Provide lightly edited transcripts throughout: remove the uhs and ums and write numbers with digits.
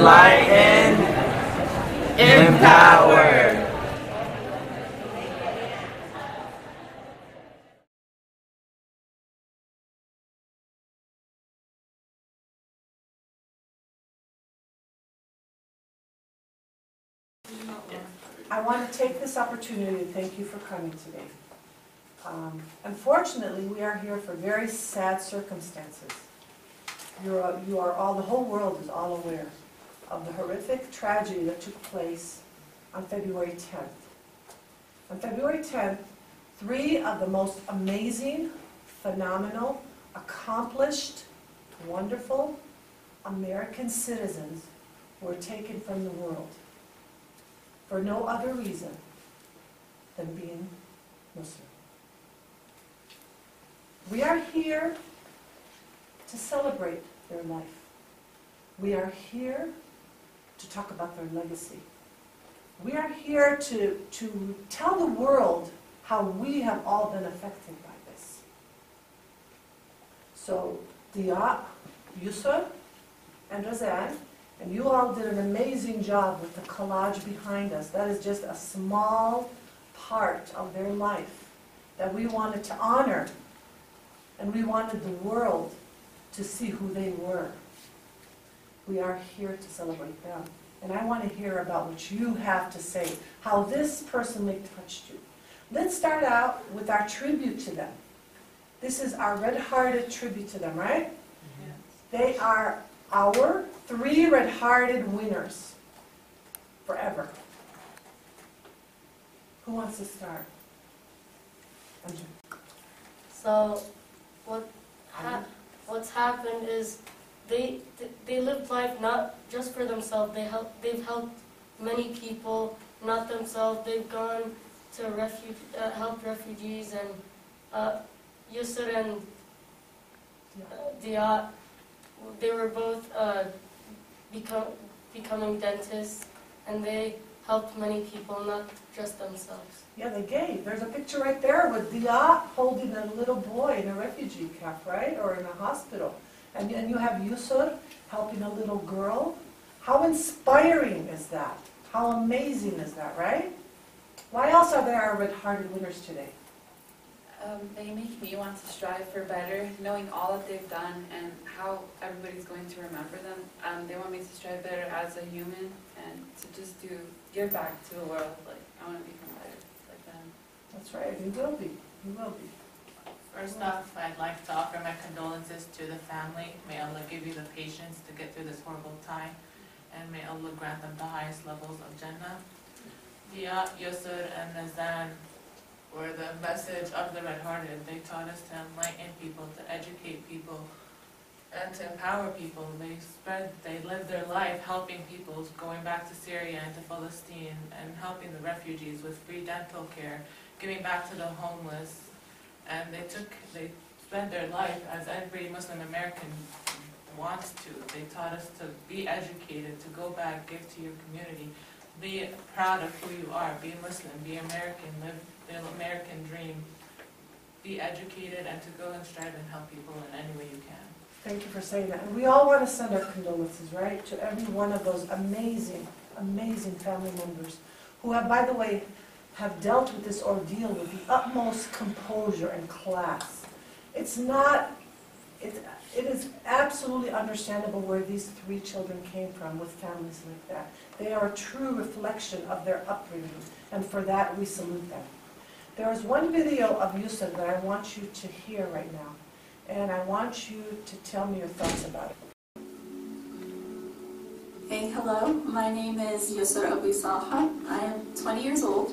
enlighten, empower. I want to take this opportunity to thank you for coming today. Unfortunately, we are here for very sad circumstances. You are all, the whole world is all aware of the horrific tragedy that took place on February 10th. On February 10th, 3 of the most amazing, phenomenal, accomplished, wonderful American citizens were taken from the world for no other reason than being Muslim. We are here to celebrate their life. We are here to talk about their legacy. We are here to tell the world how we have all been affected by this. So, Dia, Yusuf, and Razan, and you all did an amazing job with the collage behind us. That is just a small part of their life that we wanted to honor, and we wanted the world to see who they were. We are here to celebrate them. And I want to hear about what you have to say, how this personally touched you. Let's start out with our tribute to them. This is our red-hearted tribute to them, right? Yes. They are our 3 red-hearted winners forever. Who wants to start? Andrew. So, what's happened is they lived life not just for themselves. They've helped many people, not themselves. They've gone to help refugees, and Yusur and Dia, they were both becoming dentists, and they helped many people, not just themselves. Yeah, they gave. There's a picture right there with Dia holding a little boy in a refugee camp, right? Or in a hospital. And you have Yusur helping a little girl. How inspiring is that? How amazing is that, right? Why else are they our red-hearted winners today? They make me want to strive for better, knowing all that they've done and how everybody's going to remember them. They want me to strive better as a human and to just give back to the world. Like, I want to become better like them. That's right. You will be. You will be. First off, I'd like to offer my condolences to the family. May Allah give you the patience to get through this horrible time, and may Allah grant them the highest levels of Jannah. Dia, Yusur, and Nazan were the message of the red-hearted. They taught us to enlighten people, to educate people, and to empower people. They lived their life helping people, going back to Syria and to Palestine, and helping the refugees with free dental care, giving back to the homeless. And they spent their life as every Muslim American wants to. They taught us to be educated, to go back, give to your community, be proud of who you are, be Muslim, be American, live the American dream, be educated, and to go and strive and help people in any way you can. Thank you for saying that. And we all want to send our condolences, right, to every one of those amazing, amazing family members who have, by the way, have dealt with this ordeal with the utmost composure and class. It is absolutely understandable where these 3 children came from with families like that. They are a true reflection of their upbringing, and for that we salute them. There is one video of Yusuf that I want you to hear right now, and I want you to tell me your thoughts about it. Hey, hello, my name is Yusur Abu Salha. I am 20 years old.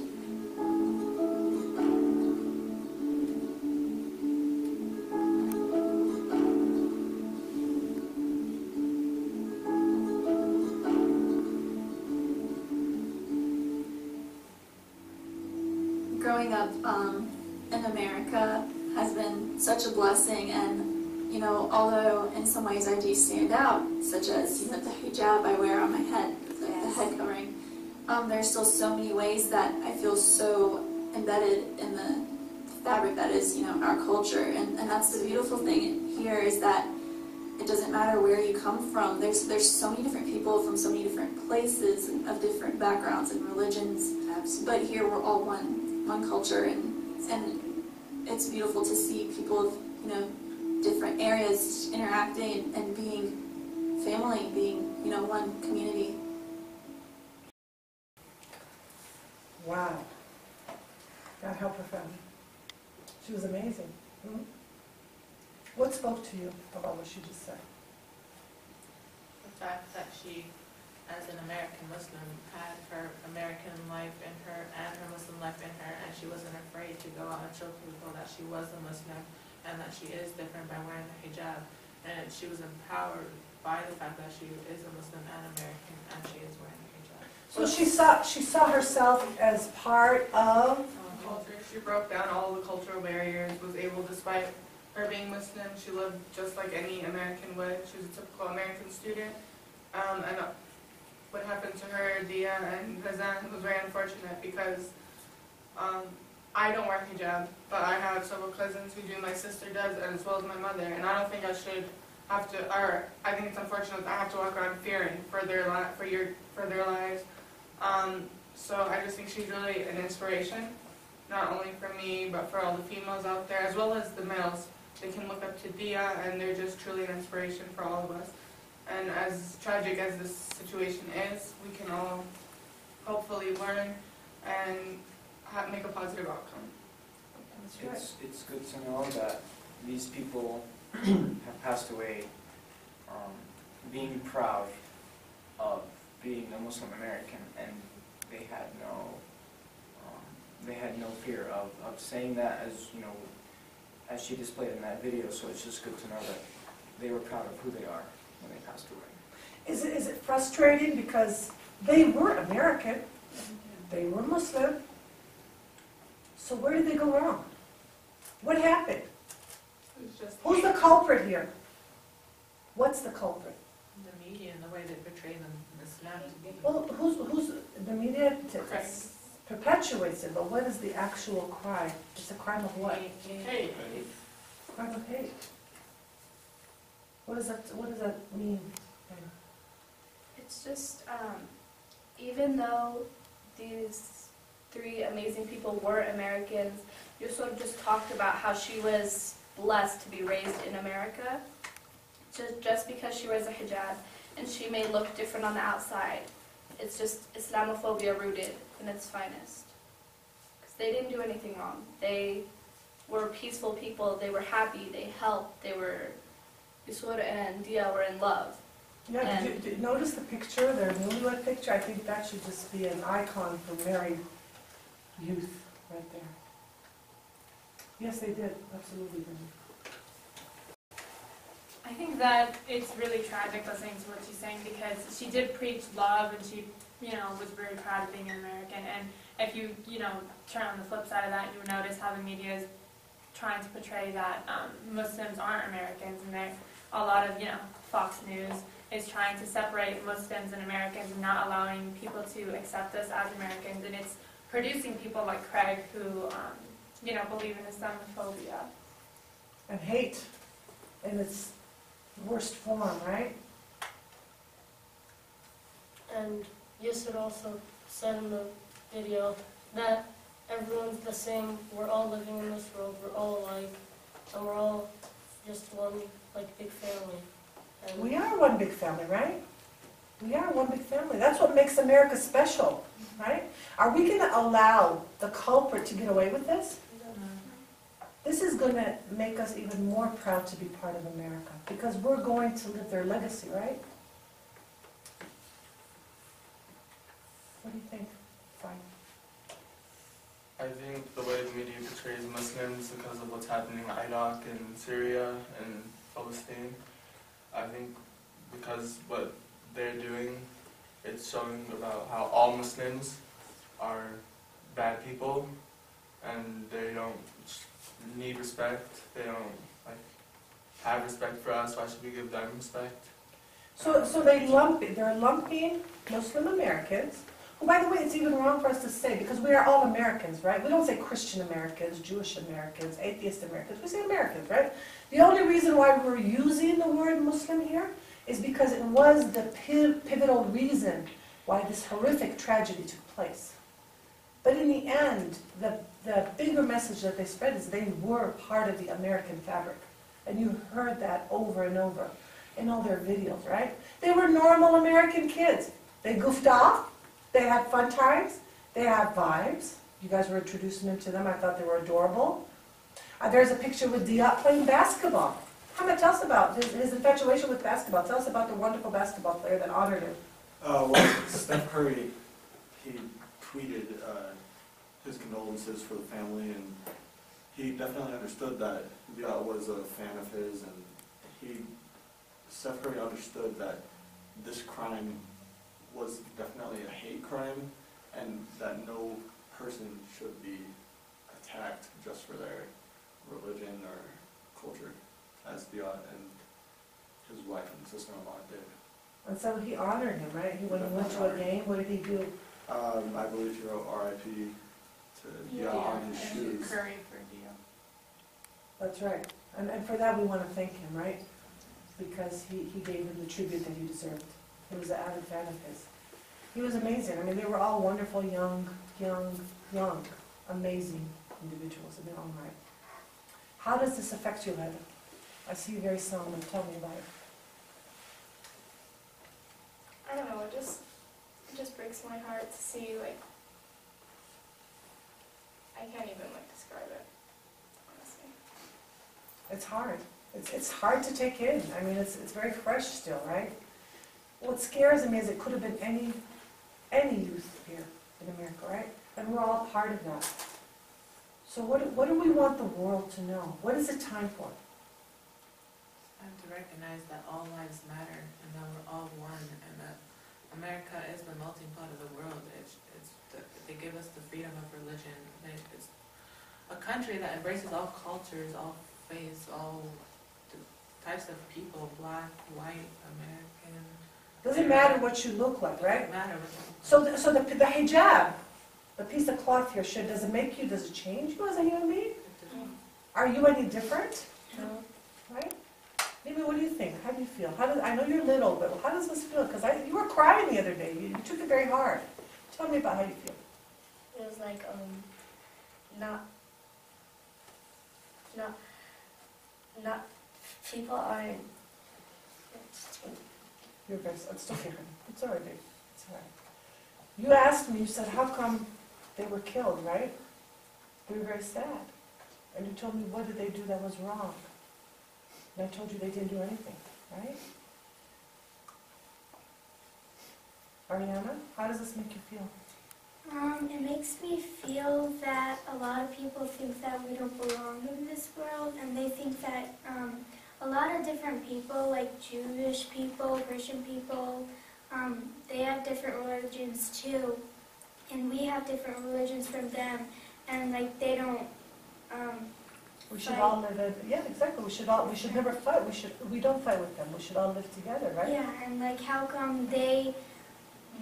Growing up in America has been such a blessing, and although in some ways I do stand out, such as the hijab I wear on my head, the head covering, there's still so many ways that I feel so embedded in the fabric that is our culture, and that's the beautiful thing here, is that it doesn't matter where you come from. There's so many different people from so many different places and of different backgrounds and religions. But here we're all one culture, and it's beautiful to see people of, you know, different areas interacting and being family, being, you know, one community. Wow. God help her family. She was amazing. Hmm? What spoke to you about what she just said? The fact that she, as an American Muslim, had her American life in her and her Muslim life in her, and she wasn't afraid to go out and show people that she was a Muslim and that she is different by wearing the hijab. And she was empowered by the fact that she is a Muslim and American, and she is wearing the hijab. So she saw herself as part of culture. She broke down all the cultural barriers, was able, despite her being Muslim, she lived just like any American would. She was a typical American student. And what happened to her, Dia and Razan, was very unfortunate because I don't wear hijab, but I have several cousins who do. My sister does, and as well as my mother. And I don't think I should have to, or I think it's unfortunate that I have to walk around fearing for their lives. So I just think she's really an inspiration, not only for me, but for all the females out there, as well as the males. They can look up to Dia, and they're just truly an inspiration for all of us. And as tragic as this situation is, we can all hopefully learn and make a positive outcome. That's right. It's good to know that these people have passed away being proud of being a Muslim American, and they had no fear of saying that, as you know, as she displayed in that video. So it's just good to know that they were proud of who they are when they passed away. Is it frustrating because they were American, they were Muslim, so where did they go wrong? What happened? It's just Who's the culprit here? What's the culprit? The media and the way they portray them, Islam to be. Well, who's the media perpetuates it, but what is the actual crime? It's a crime of what? hate. Crime of hate. What does that mean? It's just, even though these three amazing people were Americans, Yusuf just talked about how she was blessed to be raised in America. Just because she wears a hijab and she may look different on the outside, it's just Islamophobia rooted in its finest. Because they didn't do anything wrong. They were peaceful people, they were happy, they helped, Yusuf and Dia were in love. Yeah, did you notice the picture, their newlywed picture? I think that should just be an icon for married youth right there. Yes, they did, absolutely. I think that it's really tragic listening to what she's saying, because she did preach love, and she, was very proud of being an American. And if you, turn on the flip side of that, you would notice how the media is trying to portray that Muslims aren't Americans, and a lot of, Fox News is trying to separate Muslims and Americans and not allowing people to accept us as Americans, and it's producing people like Craig who, believe in Islamophobia. And hate in its worst form, right? And Yusuf also said in the video that everyone's the same, we're all living in this world, we're all alike, and we're all just one, big family. And We are one big family, right? We are one big family. That's what makes America special, right? Are we going to allow the culprit to get away with this? This is going to make us even more proud to be part of America, because we're going to live their legacy, right? What do you think? Fine. I think the way the media portrays Muslims, because of what's happening in Iraq and Syria and Palestine, I think because what they're doing, it's showing about how all Muslims are bad people, and they don't need respect. They don't have respect for us. Why should we give them respect? So they're lumping Muslim Americans Oh, by the way, it's even wrong for us to say, because we are all Americans, right? We don't say Christian Americans, Jewish Americans, atheist Americans, we say Americans, right? The only reason why we're using the word Muslim here is because it was the pivotal reason why this horrific tragedy took place. But in the end, the bigger message that they spread is they were part of the American fabric. And you heard that over and over in all their videos, right? They were normal American kids. They goofed off, they had fun times, they had vibes. You guys were introducing them to them, I thought they were adorable. There's a picture with Diop playing basketball. Hamid, tell us about his infatuation with basketball. Tell us about the wonderful basketball player that honored him. Well, Steph Curry, he tweeted his condolences for the family, and he definitely understood that Diop was a fan of his, and Steph Curry understood that this crime was definitely a hate crime, and that no person should be attacked just for their religion or culture, as Diop and his wife and sister-in-law did. And so he honored him, right? When he went to a game, what did he do? I believe he wrote R.I.P. to Diop on his shoes. Curry for Dio. That's right. And for that we want to thank him, right? Because he gave him the tribute that he deserved. He was an avid fan of his. He was amazing. I mean, they were all wonderful, young, amazing individuals in their own right. How does this affect you, Heather? I see you very solemn. Tell me about it. I don't know, it just breaks my heart to see, like, I can't even, like, describe it, honestly. It's hard. It's hard to take in. I mean, it's very fresh still, right? What scares me is it could have been any youth here in America, right? And we're all part of that. So what do we want the world to know? What is it time for? Time to recognize that all lives matter and that we're all one, and that America is the melting pot of the world. They give us the freedom of religion. It's a country that embraces all cultures, all faiths, all types of people, black, white, American. Doesn't matter what you look like, right? Doesn't matter. So the hijab, the piece of cloth here, does it change you as a human being? Are you any different? No. Right? Mimi, what do you think? How do you feel? I know you're little, but how does this feel? Because you were crying the other day. You took it very hard. Tell me about how you feel. It was like, not, people aren't, Your best. It's okay, honey. It's all right, babe. It's all right. You asked me, you said, how come they were killed, right? They were very sad. And you told me, what did they do that was wrong? And I told you they didn't do anything, right? Ariana, how does this make you feel? It makes me feel that a lot of people think that we don't belong in this world, and they think that a lot of different people, like Jewish people, Christian people, they have different religions too, and we have different religions from them, and like they don't. We should all live yeah, exactly. We should never fight. We don't fight with them. We should all live together, right? Yeah, and like how come they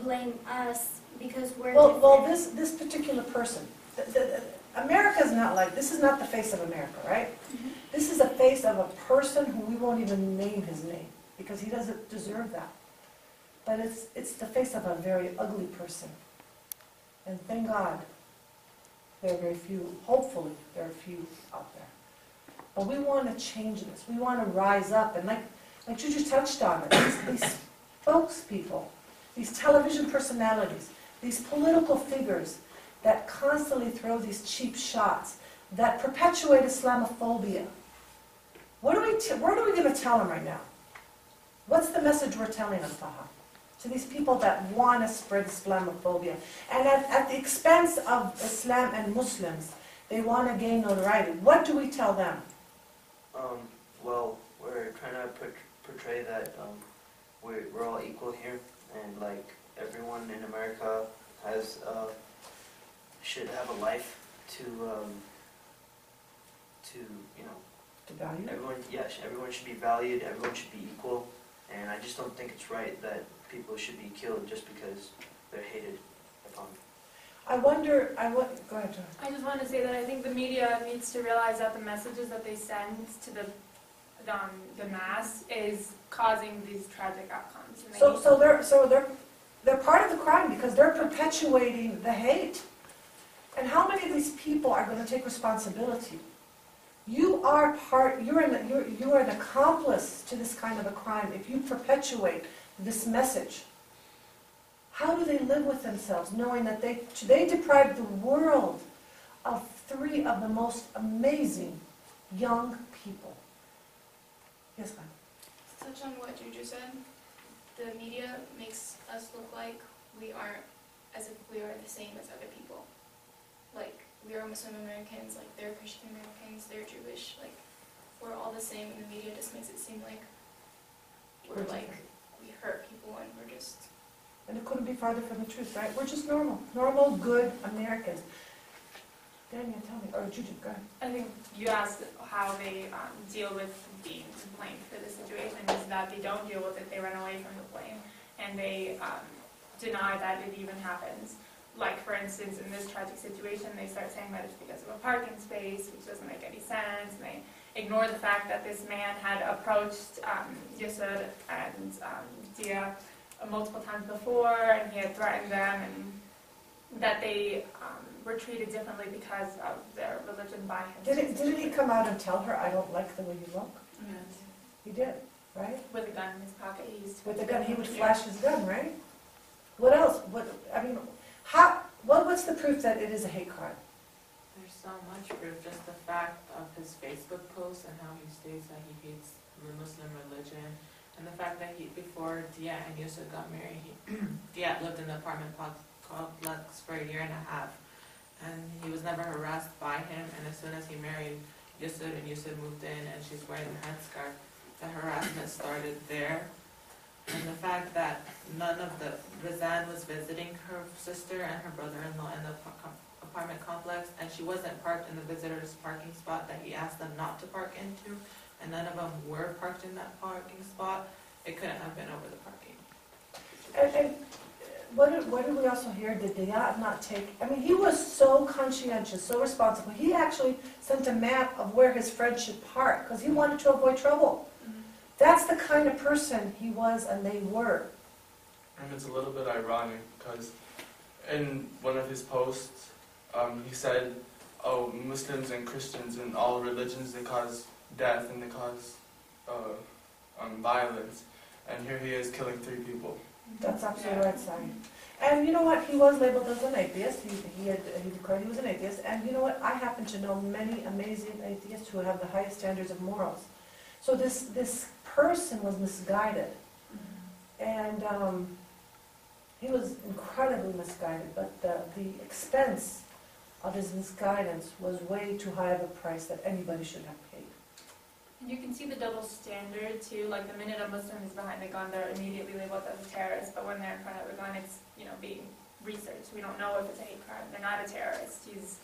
blame us because we're Well, different? this particular person, America's not like, this is not the face of America, right? Mhm. This is a face of a person who we won't even name his name, because he doesn't deserve that. But it's the face of a very ugly person. And thank God, there are very few, hopefully, there are few out there. But we want to change this. We want to rise up. And like you just touched on it, these spokespeople, these television personalities, these political figures that constantly throw these cheap shots, that perpetuate Islamophobia. What are we going to tell them right now? What's the message we're telling them, Taha? To these people that want to spread Islamophobia. And at the expense of Islam and Muslims, they want to gain notoriety. What do we tell them? Well, we're trying to portray that we're all equal here, and like everyone in America should have a life to To value? everyone should be valued, everyone should be equal, and I just don't think it's right that people should be killed just because they're hated upon. I wonder, go ahead, John. I just want to say that I think the media needs to realize that the messages that they send to the mass is causing these tragic outcomes. And they need They're part of the crime because they're perpetuating the hate. And how many of these people are going to take responsibility? You're an accomplice to this kind of a crime if you perpetuate this message. How do they live with themselves knowing that they deprived the world of 3 of the most amazing young people? Yes, ma'am. To touch on what Juju said, the media makes us look like we aren't, as if we are the same as other people. Like, we are Muslim Americans, like they're Christian Americans, they're Jewish, like we're all the same, and the media just makes it seem like we're like, we hurt people and we're just... And it couldn't be farther from the truth, right? We're just normal, good Americans. Daniel, tell me, or Juju, go ahead. I think you asked how they deal with being blamed for the situation, is that they don't deal with it, they run away from the blame, and they deny that it even happens. Like, for instance, in this tragic situation, they start saying that it's because of a parking space, which doesn't make any sense, and they ignore the fact that this man had approached Yusud and Dia multiple times before, and he had threatened them, and that they were treated differently because of their religion by him. Didn't he come out and tell her, I don't like the way you look? Yes. He did, right? With a gun in his pocket, he used to... With the gun, he would flash his gun, right? What else? What's the proof that it is a hate crime? There's so much proof, just the fact of his Facebook posts and how he states that he hates the Muslim religion, and the fact that before Dia and Yusuf got married, Dia lived in the apartment complex for 1.5 years, and he was never harassed by him, and as soon as he married Yusuf and Yusuf moved in and she's wearing the headscarf, the harassment started there. And the fact that Razan was visiting her sister and her brother-in-law in the apartment complex, and she wasn't parked in the visitor's parking spot that he asked them not to park into, and none of them were parked in that parking spot, it couldn't have been over the parking. And what did we also hear? Did Dia not take, he was so conscientious, so responsible. He actually sent a map of where his friends should park, because he wanted to avoid trouble. That's the kind of person he was and they were. And it's a little bit ironic because in one of his posts, he said, oh, Muslims and Christians and all religions, they cause death and they cause violence. And here he is killing 3 people. That's absolutely right, Sally. And you know what? He was labeled as an atheist. He declared he was an atheist. And you know what? I happen to know many amazing atheists who have the highest standards of morals. So this person was misguided, and he was incredibly misguided, but the expense of his misguidance was way too high of a price that anybody should have paid. And you can see the double standard too, like the minute a Muslim is behind the gun, they're immediately labeled as a terrorist, but when they're in front of the gun, it's, being researched. We don't know if it's a hate crime. They're not a terrorist. He's,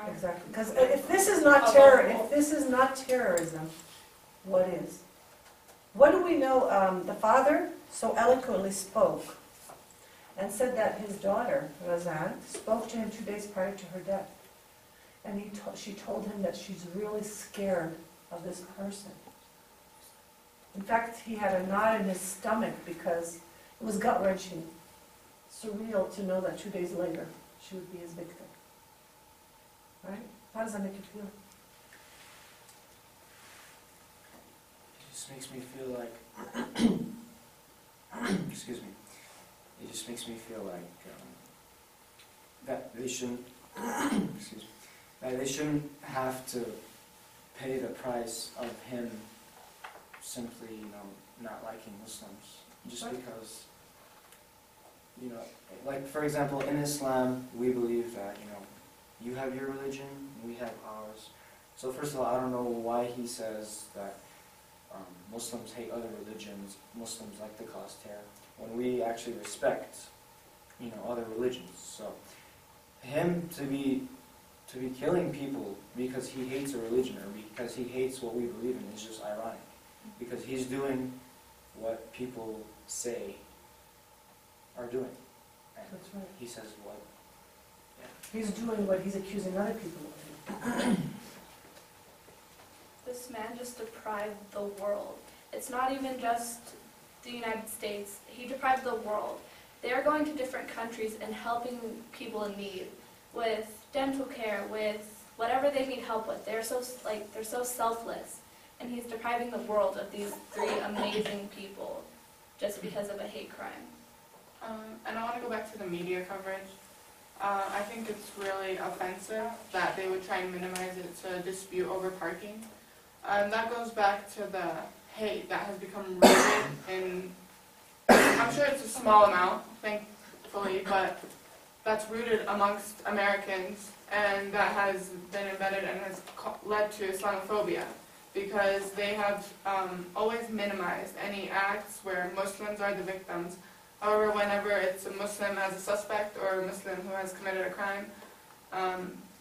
Exactly, because if this is not terrorism, what is? What do we know? The father so eloquently spoke and said that his daughter, Razan, spoke to him 2 days prior to her death. And she told him that she's really scared of this person. In fact, he had a knot in his stomach because it was gut-wrenching, surreal to know that 2 days later she would be his victim. Right? How does that make you feel? It just makes me feel like, excuse me, it just makes me feel like that they shouldn't, excuse me, that they shouldn't have to pay the price of him simply, not liking Muslims, just because, like for example, in Islam, we believe that, you have your religion, we have ours. So first of all, I don't know why he says that Muslims hate other religions, Muslims like to cause terror, when we actually respect, other religions. So him to be killing people because he hates a religion or because he hates what we believe in is just ironic. Because he's doing what people say are doing. And That's right. he says what? He's doing what he's accusing other people of doing. This man just deprived the world. It's not even just the United States. He deprived the world. They're going to different countries and helping people in need with dental care, with whatever they need help with. They're so selfless, and he's depriving the world of these 3 amazing people just because of a hate crime. And I want to go back to the media coverage. I think it's really offensive that they would try and minimize it to a dispute over parking. That goes back to the hate that has become rooted in, I'm sure it's a small amount, thankfully, but that's rooted amongst Americans, and that has been embedded and has led to Islamophobia, because they have always minimized any acts where Muslims are the victims. However, whenever it's a Muslim as a suspect or a Muslim who has committed a crime,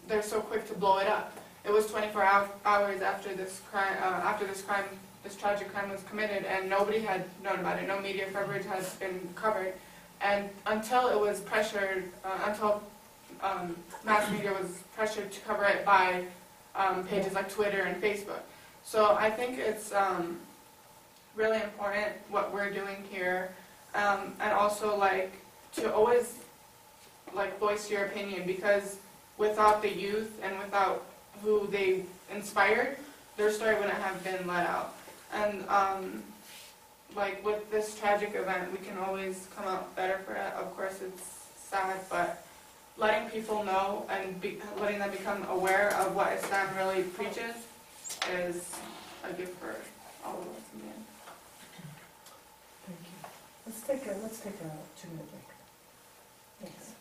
they're so quick to blow it up. It was 24 hours after this tragic crime was committed, and nobody had known about it. No media coverage has been covered, and until it was pressured, mass media was pressured to cover it by pages like Twitter and Facebook. So I think it's really important what we're doing here, and also to always voice your opinion, because without the youth and without who they inspired, their story wouldn't have been let out. And with this tragic event, we can always come out better for it. Of course, it's sad, but letting people know and letting them become aware of what Islam really preaches is a gift for all of us in the end. Thank you. Let's take a 2-minute break. Thanks.